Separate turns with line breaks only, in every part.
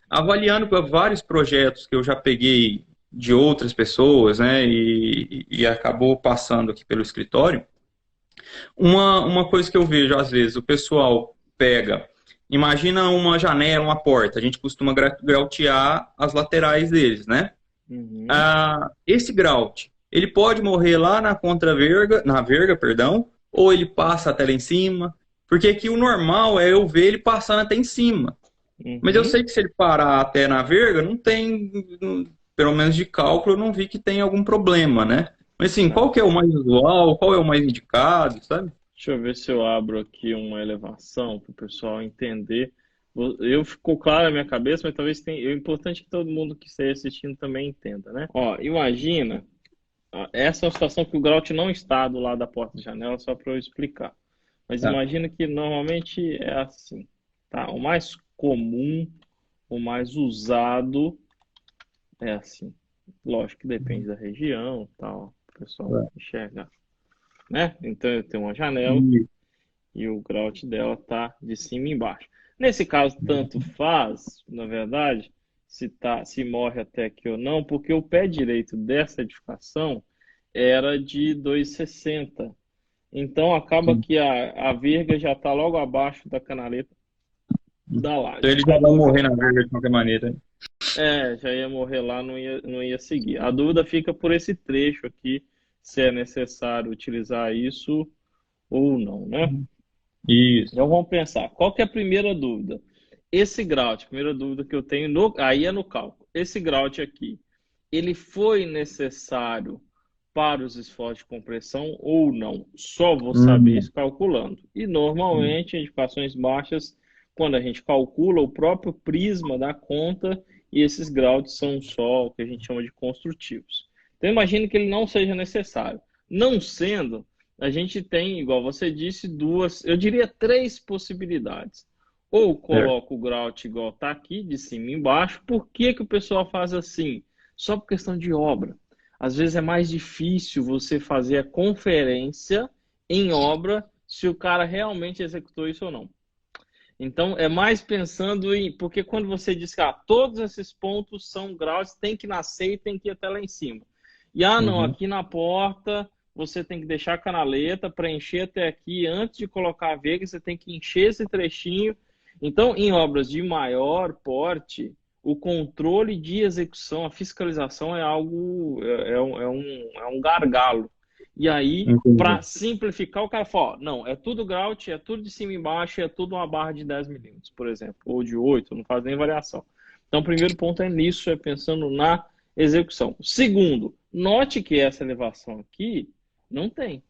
avaliando para vários projetos que eu já peguei de outras pessoas, né, e acabou passando aqui pelo escritório, uma coisa que eu vejo às vezes, o pessoal pega, imagina uma janela, uma porta, a gente costuma grautear as laterais deles, né?
Uhum.
Esse grout, ele pode morrer lá na contraverga, na verga, perdão, ou ele passa até lá em cima, porque aqui o normal é eu ver ele passando até em cima. Mas eu
Uhum.
sei que se ele parar até na verga, não tem, pelo menos de cálculo, eu não vi que tem algum problema, né? Mas assim,
Tá.
qual que é o mais usual, qual é o mais indicado, sabe?
Deixa eu ver se eu abro aqui uma elevação para o pessoal entender. Eu ficou claro na minha cabeça, mas talvez tenha. É importante que todo mundo que esteja assistindo também entenda, né? Ó, imagina, essa é uma situação que o grout não está do lado da porta da janela, só para eu explicar. Mas
Tá.
imagina que normalmente é assim, tá? O mais comum, o mais usado é assim. Lógico que depende da região, tal, o pessoal enxerga, né? Então eu tenho uma janela
Isso.
e o grout dela tá de cima e embaixo. Nesse caso, tanto faz, na verdade, se morre até aqui ou não, porque o pé direito dessa edificação era de 2,60. Então acaba
Sim.
que a verga já está logo abaixo da canaleta da
Então
laje.
ele
A
já vai
dúvida
morrer na verga de qualquer maneira, né?
já ia morrer lá, não ia seguir. A dúvida fica por esse trecho aqui, se é necessário utilizar isso ou não, né?
Isso.
Então vamos pensar, qual que é a primeira dúvida? Esse grout, a primeira dúvida que eu tenho, aí é no cálculo. Esse grout aqui, ele foi necessário para os esforços de compressão ou não? Só vou saber
Hum,
isso calculando. E normalmente, em edificações baixas, quando a gente calcula, o próprio prisma dá conta e esses grouts são só o que a gente chama de construtivos. Então imagine que ele não seja necessário. Não sendo, a gente tem, igual você disse, duas, eu diria três possibilidades. Ou
certo.
coloca o grout igual está aqui, de cima e embaixo. Por que que o pessoal faz assim? Só por questão de obra. Às vezes é mais difícil você fazer a conferência em obra se o cara realmente executou isso ou não. Então é mais pensando em. Porque quando você diz que todos esses pontos são graus, tem que nascer e tem que ir até lá em cima. E não,
Uhum.
aqui na porta você tem que deixar a canaleta, preencher até aqui, antes de colocar a veiga, você tem que encher esse trechinho. Então, em obras de maior porte, o controle de execução, a fiscalização é algo, é um gargalo. E aí, para
Entendi.
simplificar, o cara fala, ó, não, é tudo grout, é tudo de cima e embaixo, é tudo uma barra de 10 milímetros, por exemplo, ou de 8, não faz nem variação. Então, o primeiro ponto é nisso, é pensando na execução. Segundo, note que essa elevação aqui não tem.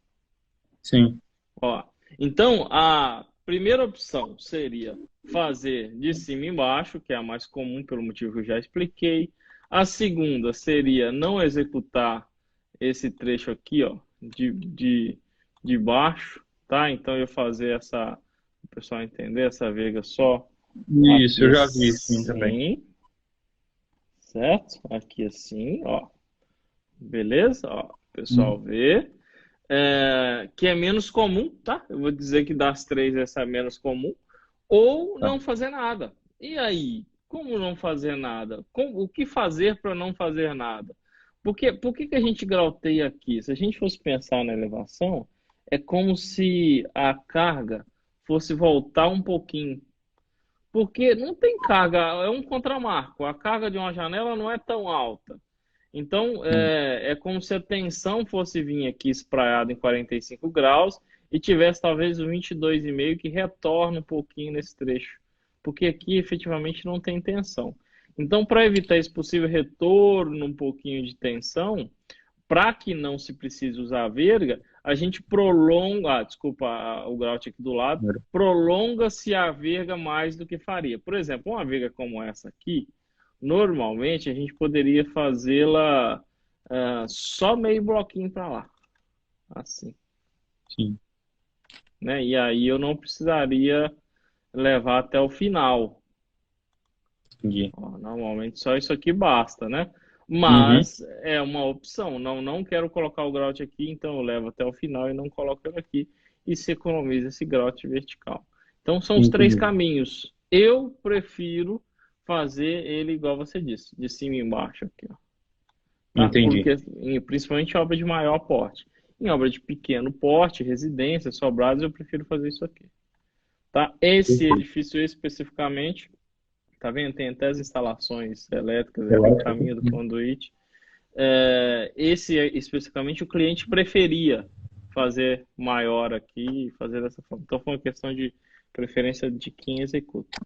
Sim.
Ó, então, a primeira opção seria fazer de cima e embaixo, que é a mais comum pelo motivo que eu já expliquei. A segunda seria não executar esse trecho aqui, ó, de baixo, tá? Então, eu fazer essa, o pessoal entender, essa veiga só
Isso,
aqui
eu já vi, sim, também.
assim, certo? Aqui assim, ó. Beleza? Ó, o pessoal
Hum.
vê. Que é menos comum, tá? Eu vou dizer que das três essa é menos comum, ou
Tá.
não fazer nada. E aí, como não fazer nada? O que fazer para não fazer nada? Por que que a gente grauteia aqui? Se a gente fosse pensar na elevação, é como se a carga fosse voltar um pouquinho. Porque não tem carga, é um contramarco. A carga de uma janela não é tão alta. Então,
Sim.
é como se a tensão fosse vir aqui espraiada em 45 graus e tivesse talvez o 22,5 que retorna um pouquinho nesse trecho, porque aqui efetivamente não tem tensão. Então, para evitar esse possível retorno um pouquinho de tensão, para que não se precise usar a verga, a gente prolonga, desculpa o grout aqui do lado, prolonga-se a verga mais do que faria. Por exemplo, uma verga como essa aqui, normalmente a gente poderia fazê-la só meio bloquinho para lá, assim,
Sim.
né? E aí eu não precisaria levar até o final.
Entendi.
Ó, normalmente só isso aqui basta, né?
Uhum.
Mas é uma opção. Não quero colocar o grout aqui, então eu levo até o final e não coloco ele aqui. E se economiza esse grout vertical. Então são os três
Entendi.
caminhos. Eu prefiro fazer ele igual você disse, de cima e embaixo aqui, ó. Tá?
Entendi.
Porque, principalmente em obra de maior porte. Em obra de pequeno porte, residência, sobrados, eu prefiro fazer isso aqui. Tá? Esse edifício especificamente, tá vendo? Tem até as instalações elétricas aqui, o caminho do conduíte. Esse especificamente o cliente preferia fazer maior aqui, fazer dessa forma. Então foi uma questão de preferência de quem executa.